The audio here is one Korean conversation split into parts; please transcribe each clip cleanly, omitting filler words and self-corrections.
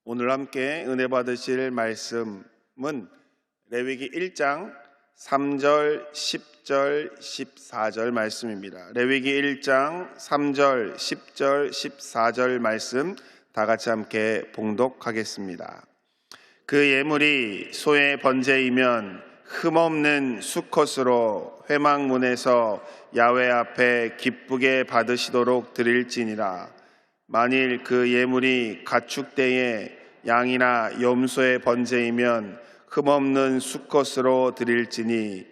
오늘 함께 은혜 받으실 말씀은 레위기 1장 3절, 10절, 14절 말씀입니다. 레위기 1장 3절, 10절, 14절 말씀 다 같이 함께 봉독하겠습니다. 그 예물이 소의 번제이면 흠없는 수컷으로 회막문에서 야훼 앞에 기쁘게 받으시도록 드릴지니라. 만일 그 예물이 가축대의 양이나 염소의 번제이면 흠없는 수컷으로 드릴지니,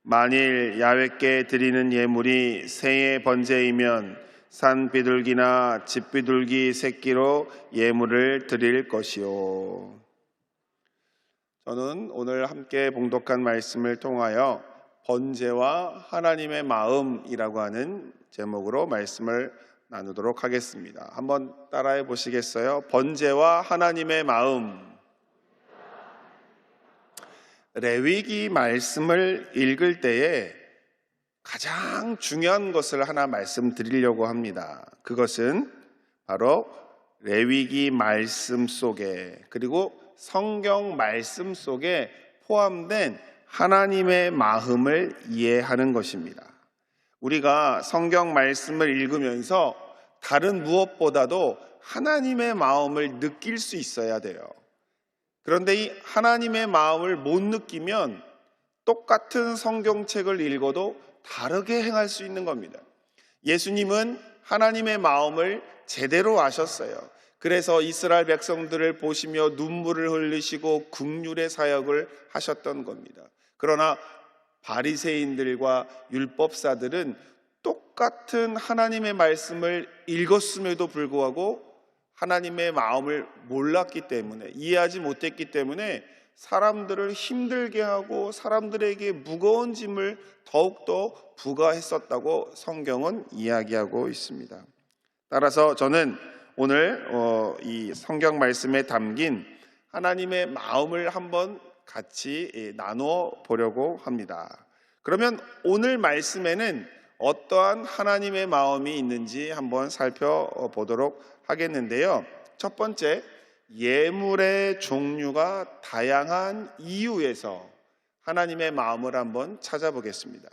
만일 야훼께 드리는 예물이 새의 번제이면 산비둘기나 집비둘기 새끼로 예물을 드릴 것이요. 저는 오늘 함께 봉독한 말씀을 통하여 번제와 하나님의 마음이라고 하는 제목으로 말씀을 나누도록 하겠습니다. 한번 따라해 보시겠어요? 번제와 하나님의 마음. 레위기 말씀을 읽을 때에 가장 중요한 것을 하나 말씀드리려고 합니다. 그것은 바로 레위기 말씀 속에, 그리고 성경 말씀 속에 포함된 하나님의 마음을 이해하는 것입니다. 우리가 성경 말씀을 읽으면서 다른 무엇보다도 하나님의 마음을 느낄 수 있어야 돼요. 그런데 이 하나님의 마음을 못 느끼면 똑같은 성경책을 읽어도 다르게 행할 수 있는 겁니다. 예수님은 하나님의 마음을 제대로 아셨어요. 그래서 이스라엘 백성들을 보시며 눈물을 흘리시고 긍휼의 사역을 하셨던 겁니다. 그러나 바리새인들과 율법사들은 똑같은 하나님의 말씀을 읽었음에도 불구하고 하나님의 마음을 몰랐기 때문에, 이해하지 못했기 때문에 사람들을 힘들게 하고 사람들에게 무거운 짐을 더욱더 부과했었다고 성경은 이야기하고 있습니다. 따라서 저는 오늘 이 성경 말씀에 담긴 하나님의 마음을 한번 같이 나누어 보려고 합니다. 그러면 오늘 말씀에는 어떠한 하나님의 마음이 있는지 한번 살펴보도록 하겠는데요. 첫 번째, 예물의 종류가 다양한 이유에서 하나님의 마음을 한번 찾아보겠습니다.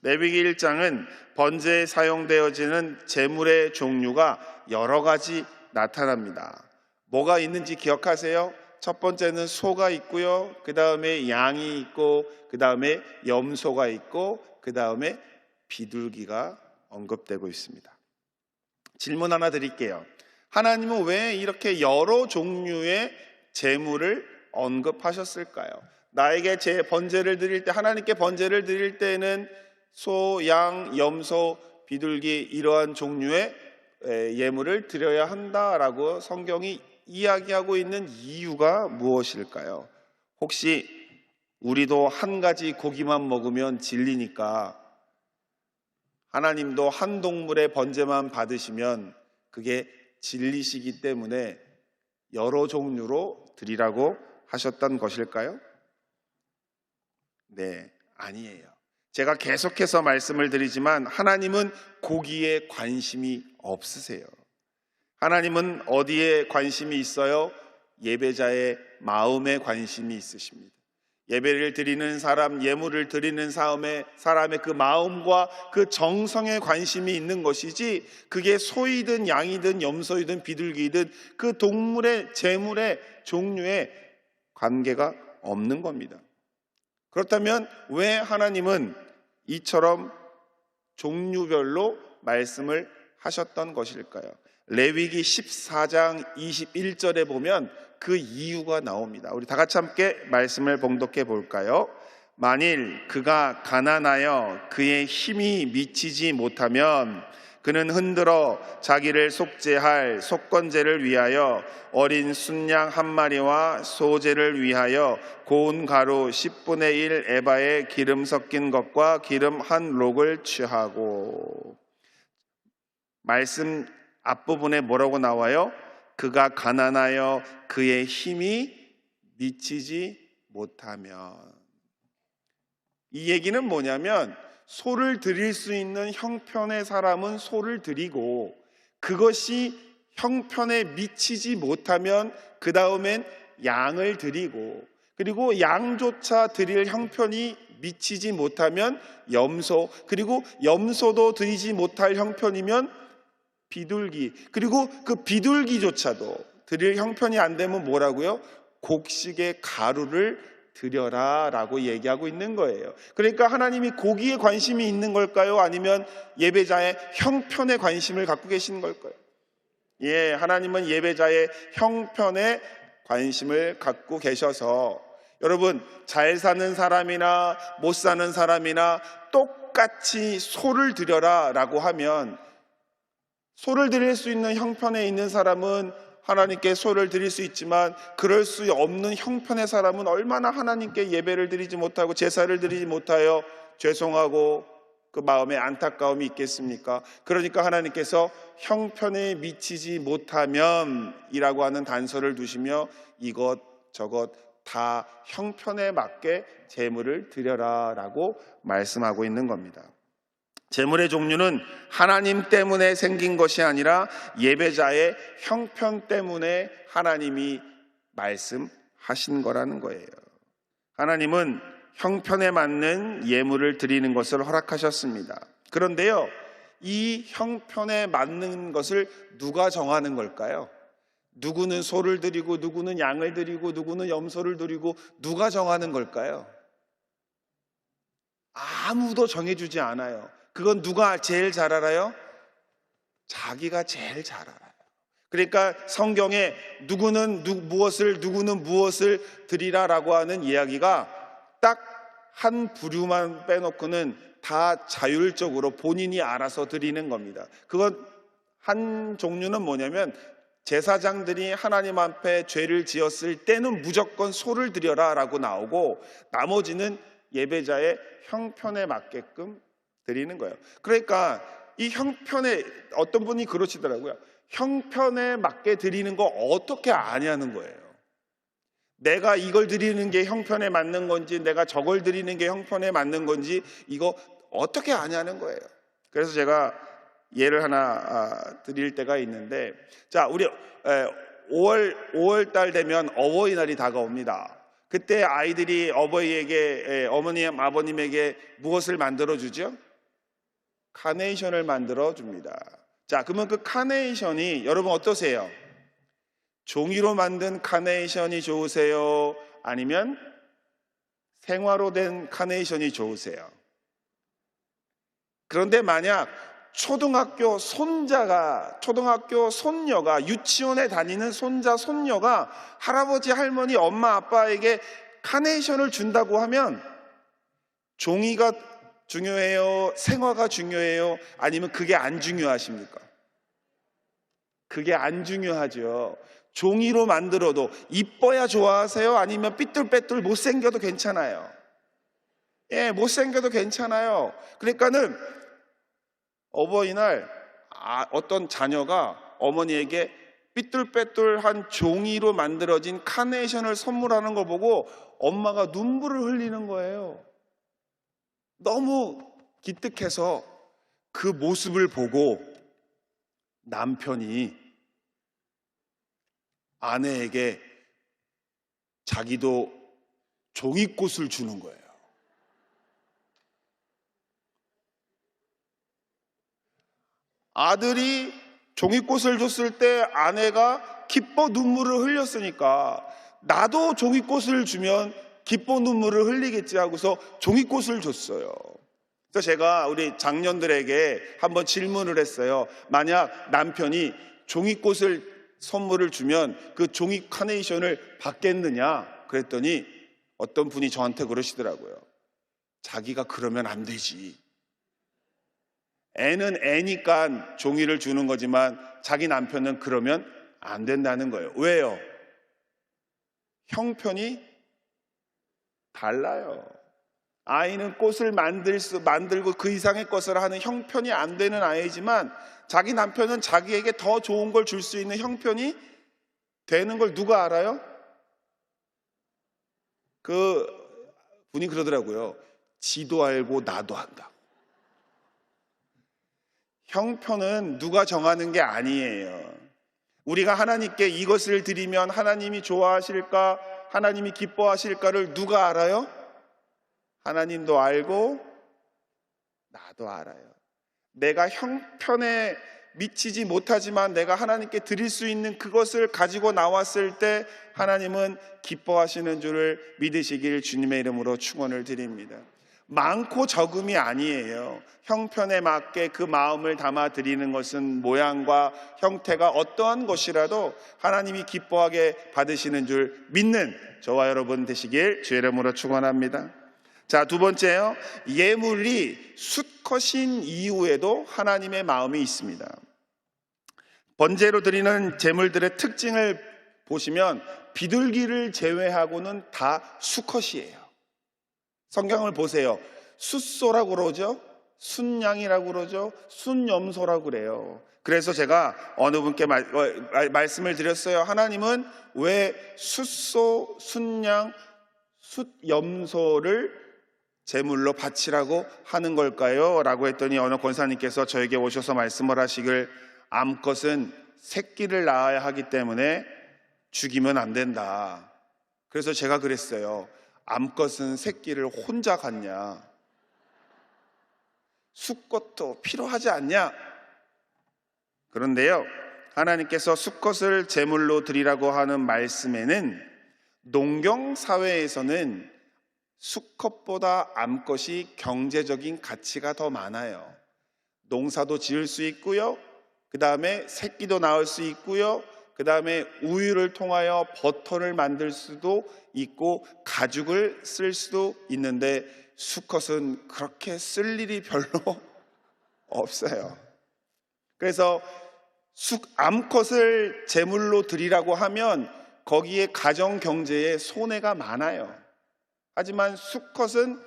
레위기 1장은 번제에 사용되어지는 제물의 종류가 여러 가지 나타납니다. 뭐가 있는지 기억하세요? 첫 번째는 소가 있고요. 그 다음에 양이 있고, 그 다음에 염소가 있고, 그 다음에 비둘기가 언급되고 있습니다. 질문 하나 드릴게요. 하나님은 왜 이렇게 여러 종류의 제물을 언급하셨을까요? 나에게 제 번제를 드릴 때, 하나님께 번제를 드릴 때는 소, 양, 염소, 비둘기 이러한 종류의 예물을 드려야 한다라고 성경이 이야기하고 있는 이유가 무엇일까요? 혹시 우리도 한 가지 고기만 먹으면 질리니까 하나님도 한 동물의 번제만 받으시면 그게 질리시기 때문에 여러 종류로 드리라고 하셨던 것일까요? 네, 아니에요. 제가 계속해서 말씀을 드리지만 하나님은 고기에 관심이 없으세요. 하나님은 어디에 관심이 있어요? 예배자의 마음에 관심이 있으십니다. 예배를 드리는 사람, 예물을 드리는 사람의 그 마음과 그 정성에 관심이 있는 것이지, 그게 소이든 양이든 염소이든 비둘기이든 그 동물의 제물의 종류에 관계가 없는 겁니다. 그렇다면 왜 하나님은 이처럼 종류별로 말씀을 하셨던 것일까요? 레위기 14장 21절에 보면 그 이유가 나옵니다. 우리 다 같이 함께 말씀을 봉독해 볼까요? 만일 그가 가난하여 그의 힘이 미치지 못하면 그는 흔들어 자기를 속죄할 속건제를 위하여 어린 순양 한 마리와 소제를 위하여 고운 가루 10분의 1 에바에 기름 섞인 것과 기름 한 록을 취하고. 말씀 앞부분에 뭐라고 나와요? 그가 가난하여 그의 힘이 미치지 못하면. 이 얘기는 뭐냐면, 소를 드릴 수 있는 형편의 사람은 소를 드리고 그것이 형편에 미치지 못하면 그 다음엔 양을 드리고, 그리고 양조차 드릴 형편이 미치지 못하면 염소, 그리고 염소도 드리지 못할 형편이면 비둘기, 그리고 그 비둘기조차도 드릴 형편이 안 되면 뭐라고요? 곡식의 가루를 드려라 라고 얘기하고 있는 거예요. 그러니까 하나님이 고기에 관심이 있는 걸까요? 아니면 예배자의 형편에 관심을 갖고 계신 걸까요? 예, 하나님은 예배자의 형편에 관심을 갖고 계셔서, 여러분, 잘 사는 사람이나 못 사는 사람이나 똑같이 소를 드려라 라고 하면, 소를 드릴 수 있는 형편에 있는 사람은 하나님께 소를 드릴 수 있지만, 그럴 수 없는 형편의 사람은 얼마나 하나님께 예배를 드리지 못하고 제사를 드리지 못하여 죄송하고 그 마음에 안타까움이 있겠습니까? 그러니까 하나님께서 형편에 미치지 못하면 이라고 하는 단서를 두시며 이것저것 다 형편에 맞게 제물을 드려라 라고 말씀하고 있는 겁니다. 제물의 종류는 하나님 때문에 생긴 것이 아니라 예배자의 형편 때문에 하나님이 말씀하신 거라는 거예요. 하나님은 형편에 맞는 예물을 드리는 것을 허락하셨습니다. 그런데요, 이 형편에 맞는 것을 누가 정하는 걸까요? 누구는 소를 드리고 누구는 양을 드리고 누구는 염소를 드리고 누가 정하는 걸까요? 아무도 정해주지 않아요. 그건 누가 제일 잘 알아요? 자기가 제일 잘 알아요. 그러니까 성경에 누구는 무엇을 드리라라고 하는 이야기가 딱 한 부류만 빼놓고는 다 자율적으로 본인이 알아서 드리는 겁니다. 그건 한 종류는 뭐냐면, 제사장들이 하나님 앞에 죄를 지었을 때는 무조건 소를 드려라 라고 나오고, 나머지는 예배자의 형편에 맞게끔 드리는 거예요. 그러니까 이 형편에, 어떤 분이 그러시더라고요. 형편에 맞게 드리는 거 어떻게 아냐는 거예요. 내가 이걸 드리는 게 형편에 맞는 건지, 내가 저걸 드리는 게 형편에 맞는 건지, 이거 어떻게 아냐는 거예요. 그래서 제가 예를 하나 드릴 때가 있는데, 자, 우리 5월 달 되면 어버이날이 다가옵니다. 그때 아이들이 어머님, 아버님에게 무엇을 만들어 주죠? 카네이션을 만들어 줍니다. 자, 그러면 그 카네이션이 여러분 어떠세요? 종이로 만든 카네이션이 좋으세요? 아니면 생화로 된 카네이션이 좋으세요? 그런데 만약 초등학교 손녀가, 유치원에 다니는 손자, 손녀가 할아버지, 할머니, 엄마, 아빠에게 카네이션을 준다고 하면 종이가 중요해요? 생화가 중요해요? 아니면 그게 안 중요하십니까? 그게 안 중요하죠. 종이로 만들어도 이뻐야 좋아하세요? 아니면 삐뚤빼뚤 못생겨도 괜찮아요? 예, 못생겨도 괜찮아요. 그러니까는 어버이날 어떤 자녀가 어머니에게 삐뚤빼뚤한 종이로 만들어진 카네이션을 선물하는 걸 보고 엄마가 눈물을 흘리는 거예요. 너무 기특해서 그 모습을 보고 남편이 아내에게 자기도 종이꽃을 주는 거예요. 아들이 종이꽃을 줬을 때 아내가 기뻐 눈물을 흘렸으니까 나도 종이꽃을 주면 기뻐 눈물을 흘리겠지 하고서 종이꽃을 줬어요. 그래서 제가 우리 장년들에게 한번 질문을 했어요. 만약 남편이 종이꽃을 선물을 주면 그 종이 카네이션을 받겠느냐? 그랬더니 어떤 분이 저한테 그러시더라고요. 자기가 그러면 안 되지. 애는 애니까 종이를 주는 거지만 자기 남편은 그러면 안 된다는 거예요. 왜요? 형편이 달라요. 아이는 꽃을 만들고 그 이상의 것을 하는 형편이 안 되는 아이지만 자기 남편은 자기에게 더 좋은 걸 줄 수 있는 형편이 되는 걸 누가 알아요? 그 분이 그러더라고요. 지도 알고 나도 안다. 형편은 누가 정하는 게 아니에요. 우리가 하나님께 이것을 드리면 하나님이 좋아하실까, 하나님이 기뻐하실까를 누가 알아요? 하나님도 알고 나도 알아요. 내가 형편에 미치지 못하지만 내가 하나님께 드릴 수 있는 그것을 가지고 나왔을 때 하나님은 기뻐하시는 줄을 믿으시길 주님의 이름으로 축원을 드립니다. 많고 적음이 아니에요. 형편에 맞게 그 마음을 담아 드리는 것은 모양과 형태가 어떠한 것이라도 하나님이 기뻐하게 받으시는 줄 믿는 저와 여러분 되시길 주의 이름으로 축원합니다. 자, 두 번째요. 예물이 수컷인 이후에도 하나님의 마음이 있습니다. 번제로 드리는 제물들의 특징을 보시면 비둘기를 제외하고는 다 수컷이에요. 성경을 보세요. 숫소라고 그러죠. 순양이라고 그러죠. 순염소라고 그래요. 그래서 제가 어느 분께 말씀을 드렸어요. 하나님은 왜 숫소, 순양, 숫염소를 제물로 바치라고 하는 걸까요? 라고 했더니 어느 권사님께서 저에게 오셔서 말씀을 하시길, 암컷은 새끼를 낳아야 하기 때문에 죽이면 안 된다. 그래서 제가 그랬어요. 암컷은 새끼를 혼자 갖냐? 수컷도 필요하지 않냐? 그런데요, 하나님께서 수컷을 제물로 드리라고 하는 말씀에는 농경사회에서는 수컷보다 암컷이 경제적인 가치가 더 많아요. 농사도 지을 수 있고요, 그 다음에 새끼도 낳을 수 있고요, 그 다음에 우유를 통하여 버터를 만들 수도 있고 가죽을 쓸 수도 있는데 수컷은 그렇게 쓸 일이 별로 없어요. 그래서 암컷을 제물로 드리라고 하면 거기에 가정 경제에 손해가 많아요. 하지만 수컷은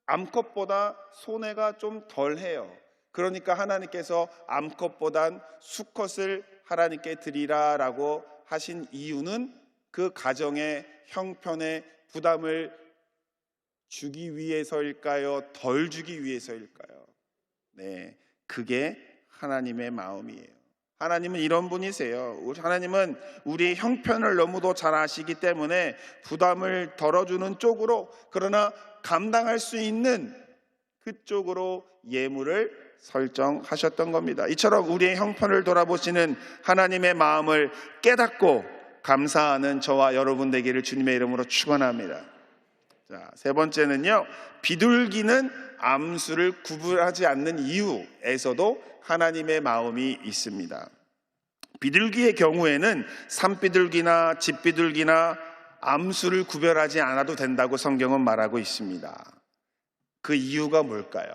암컷보다 손해가 좀 덜해요. 그러니까 하나님께서 암컷보단 수컷을 하나님께 드리라라고 하신 이유는 그 가정의 형편에 부담을 주기 위해서일까요? 덜 주기 위해서일까요? 네, 그게 하나님의 마음이에요. 하나님은 이런 분이세요. 하나님은 우리의 형편을 너무도 잘 아시기 때문에 부담을 덜어주는 쪽으로, 그러나 감당할 수 있는 그쪽으로 예물을 설정하셨던 겁니다. 이처럼 우리의 형편을 돌아보시는 하나님의 마음을 깨닫고 감사하는 저와 여러분 되기를 주님의 이름으로 축원합니다. 자, 세 번째는요, 비둘기는 암수를 구분하지 않는 이유에서도 하나님의 마음이 있습니다. 비둘기의 경우에는 산비둘기나 집비둘기나 암수를 구별하지 않아도 된다고 성경은 말하고 있습니다. 그 이유가 뭘까요?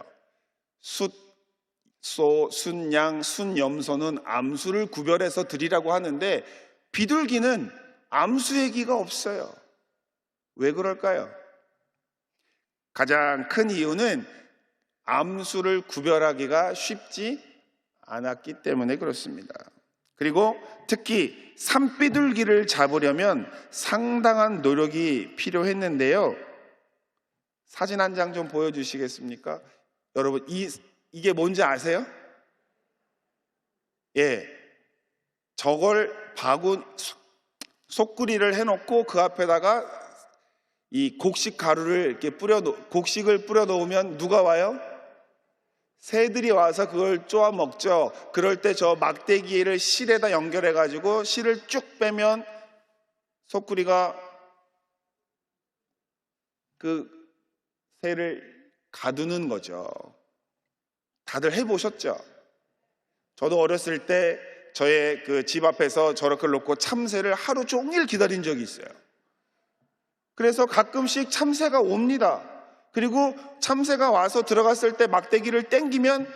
숫소, 순양, 순염소는 암수를 구별해서 드리라고 하는데 비둘기는 암수 얘기가 없어요. 왜 그럴까요? 가장 큰 이유는 암수를 구별하기가 쉽지 않았기 때문에 그렇습니다. 그리고 특히 산비둘기를 잡으려면 상당한 노력이 필요했는데요. 사진 한 장 좀 보여주시겠습니까? 여러분, 이게 뭔지 아세요? 예, 저걸 속구리를 해놓고 그 앞에다가 이 곡식 가루를 이렇게 곡식을 뿌려 놓으면 누가 와요? 새들이 와서 그걸 쪼아 먹죠. 그럴 때 저 막대기를 실에다 연결해 가지고 실을 쭉 빼면 속구리가 그 새를 가두는 거죠. 다들 해보셨죠? 저도 어렸을 때 저의 그 집 앞에서 저렇게 놓고 참새를 하루 종일 기다린 적이 있어요. 그래서 가끔씩 참새가 옵니다. 그리고 참새가 와서 들어갔을 때 막대기를 당기면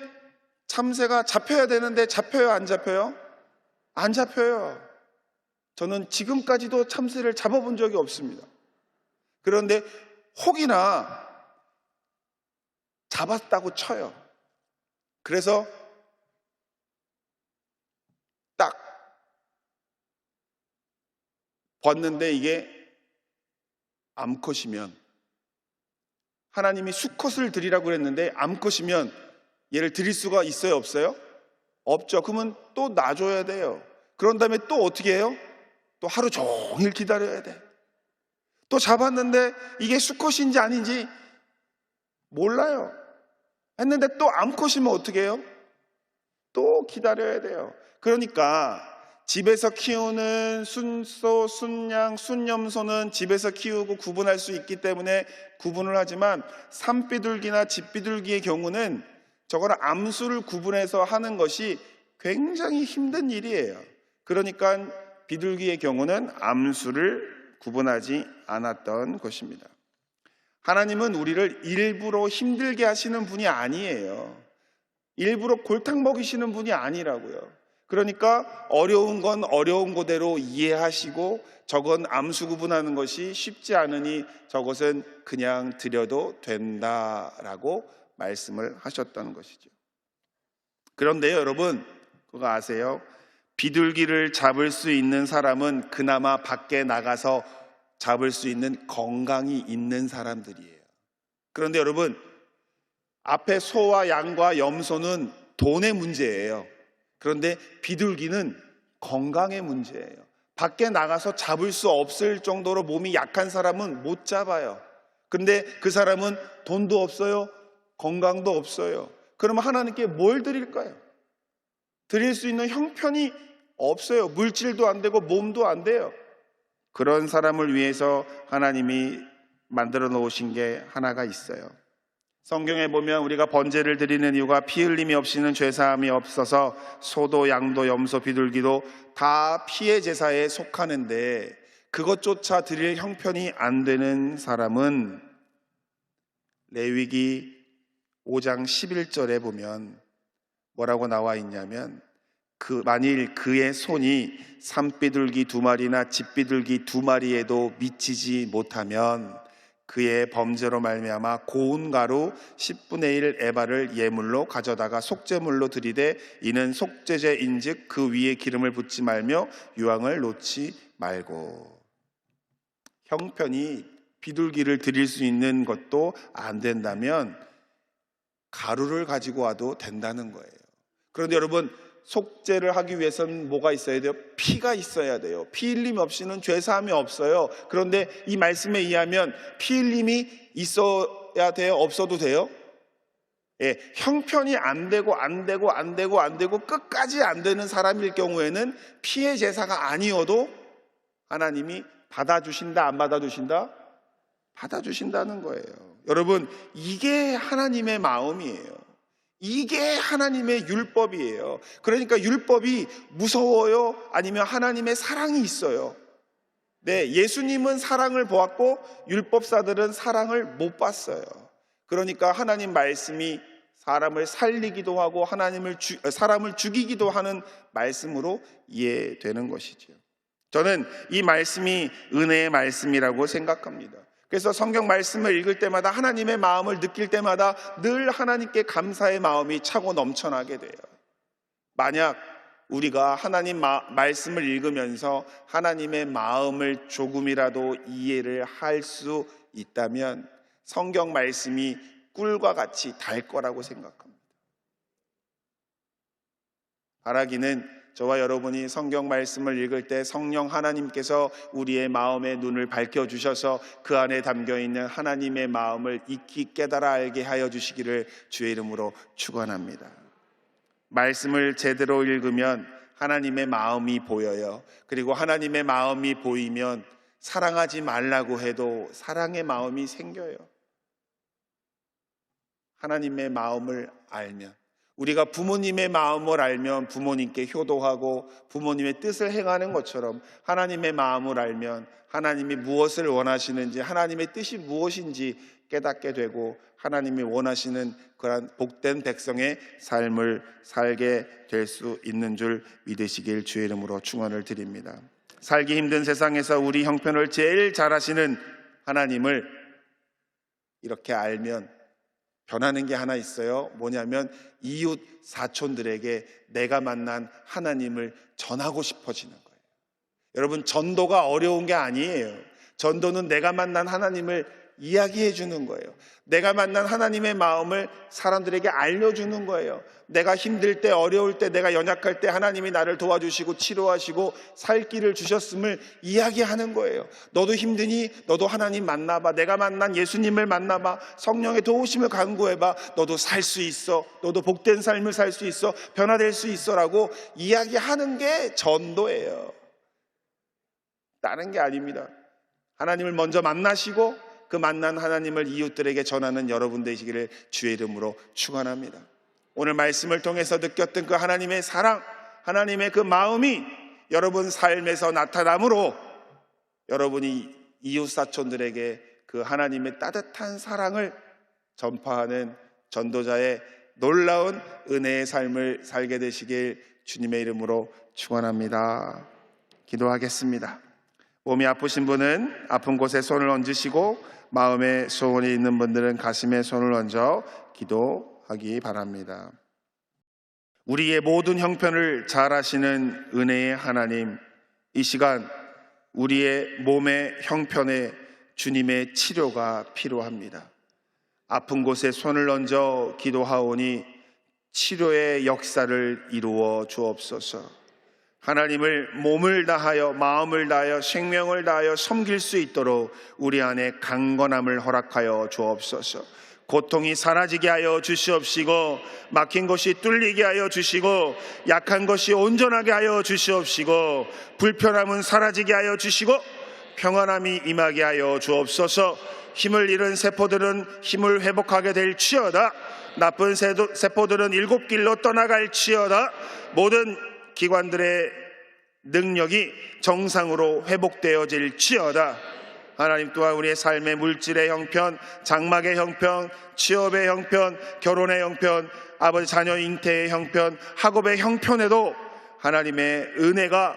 참새가 잡혀야 되는데 잡혀요, 안 잡혀요? 안 잡혀요. 저는 지금까지도 참새를 잡아본 적이 없습니다. 그런데 혹이나 잡았다고 쳐요. 그래서 딱 봤는데 이게 암컷이면, 하나님이 수컷을 드리라고 그랬는데 암컷이면 얘를 드릴 수가 있어요, 없어요? 없죠. 그러면 또 놔줘야 돼요. 그런 다음에 또 어떻게 해요? 또 하루 종일 기다려야 돼. 또 잡았는데 이게 수컷인지 아닌지 몰라요. 했는데 또 암컷이면 어떻게 해요? 또 기다려야 돼요. 그러니까 집에서 키우는 순소, 순양, 순염소는 집에서 키우고 구분할 수 있기 때문에 구분을 하지만 산비둘기나 집비둘기의 경우는 저거는 암수를 구분해서 하는 것이 굉장히 힘든 일이에요. 그러니까 비둘기의 경우는 암수를 구분하지 않았던 것입니다. 하나님은 우리를 일부러 힘들게 하시는 분이 아니에요. 일부러 골탕 먹이시는 분이 아니라고요. 그러니까 어려운 건 어려운 그대로 이해하시고 저건 암수 구분하는 것이 쉽지 않으니 저것은 그냥 드려도 된다라고 말씀을 하셨다는 것이죠. 그런데요, 여러분, 그거 아세요? 비둘기를 잡을 수 있는 사람은 그나마 밖에 나가서 잡을 수 있는 건강이 있는 사람들이에요. 그런데 여러분, 앞에 소와 양과 염소는 돈의 문제예요. 그런데 비둘기는 건강의 문제예요. 밖에 나가서 잡을 수 없을 정도로 몸이 약한 사람은 못 잡아요. 그런데 그 사람은 돈도 없어요, 건강도 없어요. 그러면 하나님께 뭘 드릴까요? 드릴 수 있는 형편이 없어요. 물질도 안 되고 몸도 안 돼요. 그런 사람을 위해서 하나님이 만들어 놓으신 게 하나가 있어요. 성경에 보면 우리가 번제를 드리는 이유가 피 흘림이 없이는 죄사함이 없어서 소도 양도 염소 비둘기도 다 피의 제사에 속하는데 그것조차 드릴 형편이 안 되는 사람은 레위기 5장 11절에 보면 뭐라고 나와 있냐면 만일 그의 손이 산비둘기 2마리나 집비둘기 2마리에도 미치지 못하면 그의 범죄로 말미암아 고운 가루 10분의 1 에바를 예물로 가져다가 속죄물로 드리되 이는 속죄제인즉 그 위에 기름을 붓지 말며 유황을 놓지 말고. 형편이 비둘기를 드릴 수 있는 것도 안 된다면 가루를 가지고 와도 된다는 거예요. 그런데 여러분, 속죄를 하기 위해서는 뭐가 있어야 돼요? 피가 있어야 돼요. 피 흘림 없이는 죄사함이 없어요. 그런데 이 말씀에 의하면 피 흘림이 있어야 돼요? 없어도 돼요? 예, 형편이 안 되고 끝까지 안 되는 사람일 경우에는 피의 제사가 아니어도 하나님이 받아주신다, 안 받아주신다? 받아주신다는 거예요. 여러분, 이게 하나님의 마음이에요. 이게 하나님의 율법이에요. 그러니까 율법이 무서워요? 아니면 하나님의 사랑이 있어요? 네, 예수님은 사랑을 보았고 율법사들은 사랑을 못 봤어요. 그러니까 하나님 말씀이 사람을 살리기도 하고 사람을 죽이기도 하는 말씀으로 이해되는 것이죠. 저는 이 말씀이 은혜의 말씀이라고 생각합니다. 그래서 성경 말씀을 읽을 때마다 하나님의 마음을 느낄 때마다 늘 하나님께 감사의 마음이 차고 넘쳐나게 돼요. 만약 우리가 하나님 말씀을 읽으면서 하나님의 마음을 조금이라도 이해를 할 수 있다면 성경 말씀이 꿀과 같이 달 거라고 생각합니다. 바라기는 저와 여러분이 성경 말씀을 읽을 때 성령 하나님께서 우리의 마음의 눈을 밝혀주셔서 그 안에 담겨있는 하나님의 마음을 익히 깨달아 알게 하여 주시기를 주의 이름으로 축원합니다. 말씀을 제대로 읽으면 하나님의 마음이 보여요. 그리고 하나님의 마음이 보이면 사랑하지 말라고 해도 사랑의 마음이 생겨요. 하나님의 마음을 알면, 우리가 부모님의 마음을 알면 부모님께 효도하고 부모님의 뜻을 행하는 것처럼 하나님의 마음을 알면 하나님이 무엇을 원하시는지, 하나님의 뜻이 무엇인지 깨닫게 되고 하나님이 원하시는 그러한 복된 백성의 삶을 살게 될 수 있는 줄 믿으시길 주의 이름으로 축원을 드립니다. 살기 힘든 세상에서 우리 형편을 제일 잘 아시는 하나님을 이렇게 알면 변하는 게 하나 있어요. 뭐냐면 이웃 사촌들에게 내가 만난 하나님을 전하고 싶어지는 거예요. 여러분, 전도가 어려운 게 아니에요. 전도는 내가 만난 하나님을 이야기해 주는 거예요. 내가 만난 하나님의 마음을 사람들에게 알려주는 거예요. 내가 힘들 때, 어려울 때, 내가 연약할 때 하나님이 나를 도와주시고 치료하시고 살 길을 주셨음을 이야기하는 거예요. 너도 힘드니 너도 하나님 만나봐. 내가 만난 예수님을 만나봐. 성령의 도우심을 간구해봐. 너도 살 수 있어. 너도 복된 삶을 살 수 있어. 변화될 수 있어 라고 이야기하는 게 전도예요. 다른 게 아닙니다. 하나님을 먼저 만나시고 그 만난 하나님을 이웃들에게 전하는 여러분 되시기를 주의 이름으로 축원합니다. 오늘 말씀을 통해서 느꼈던 그 하나님의 사랑, 하나님의 그 마음이 여러분 삶에서 나타남으로 여러분이 이웃사촌들에게 그 하나님의 따뜻한 사랑을 전파하는 전도자의 놀라운 은혜의 삶을 살게 되시길 주님의 이름으로 축원합니다. 기도하겠습니다. 몸이 아프신 분은 아픈 곳에 손을 얹으시고 마음에 소원이 있는 분들은 가슴에 손을 얹어 기도하기 바랍니다. 우리의 모든 형편을 잘 아시는 은혜의 하나님, 이 시간 우리의 몸의 형편에 주님의 치료가 필요합니다. 아픈 곳에 손을 얹어 기도하오니 치료의 역사를 이루어 주옵소서. 하나님을 몸을 다하여 마음을 다하여 생명을 다하여 섬길 수 있도록 우리 안에 강건함을 허락하여 주옵소서. 고통이 사라지게 하여 주시옵시고 막힌 것이 뚫리게 하여 주시고 약한 것이 온전하게 하여 주시옵시고 불편함은 사라지게 하여 주시고 평안함이 임하게 하여 주옵소서. 힘을 잃은 세포들은 힘을 회복하게 될지어다. 나쁜 세포들은 일곱 길로 떠나갈지어다. 모든 기관들의 능력이 정상으로 회복되어질지어다. 하나님 또한 우리의 삶의 물질의 형편, 장막의 형편, 취업의 형편, 결혼의 형편, 아버지 자녀 잉태의 형편, 학업의 형편에도 하나님의 은혜가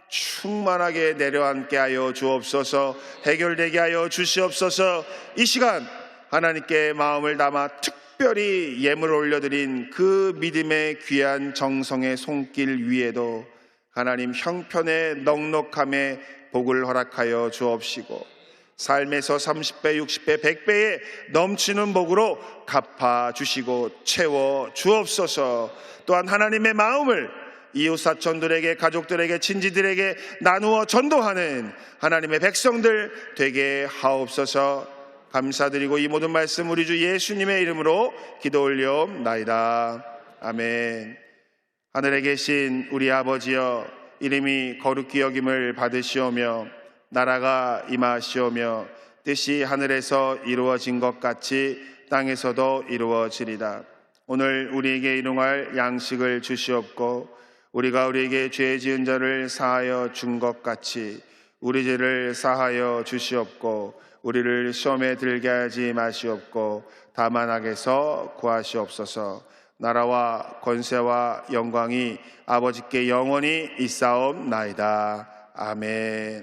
충만하게 내려앉게 하여 주옵소서. 해결되게 하여 주시옵소서. 이 시간 하나님께 마음을 담아 특별히 예물을 올려드린 그 믿음의 귀한 정성의 손길 위에도 하나님 형편의 넉넉함에 복을 허락하여 주옵시고 삶에서 30배, 60배, 100배의 넘치는 복으로 갚아주시고 채워 주옵소서. 또한 하나님의 마음을 이웃사촌들에게, 가족들에게, 친지들에게 나누어 전도하는 하나님의 백성들 되게 하옵소서. 감사드리고 이 모든 말씀 우리 주 예수님의 이름으로 기도 올려옵나이다. 아멘. 하늘에 계신 우리 아버지여, 이름이 거룩히 여김을 받으시오며 나라가 임하시오며 뜻이 하늘에서 이루어진 것 같이 땅에서도 이루어지리다. 오늘 우리에게 일용할 양식을 주시옵고 우리가 우리에게 죄 지은 자를 사하여 준 것 같이 우리 죄를 사하여 주시옵고 우리를 시험에 들게 하지 마시옵고 다만 악에서 구하시옵소서. 나라와 권세와 영광이 아버지께 영원히 있사옵나이다. 아멘.